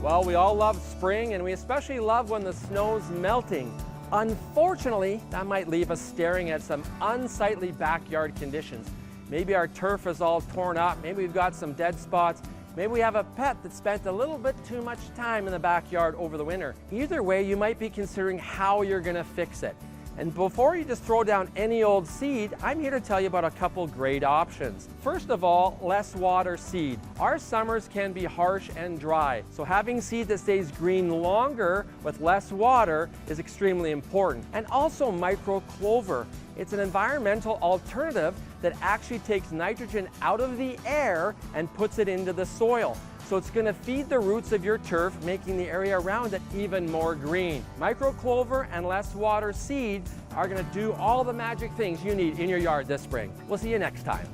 Well, we all love spring, and we especially love when the snow's melting. Unfortunately, that might leave us staring at some unsightly backyard conditions. Maybe our turf is all torn up, maybe we've got some dead spots, maybe we have a pet that spent a little bit too much time in the backyard over the winter. Either way, you might be considering how you're gonna fix it. And before you just throw down any old seed, I'm here to tell you about a couple great options. First of all, less water seed. Our summers can be harsh and dry, so having seed that stays green longer with less water is extremely important. And also micro clover. It's an environmental alternative that actually takes nitrogen out of the air and puts it into the soil. So it's going to feed the roots of your turf, making the area around it even more green. Micro clover and less water seed are going to do all the magic things you need in your yard this spring. We'll see you next time.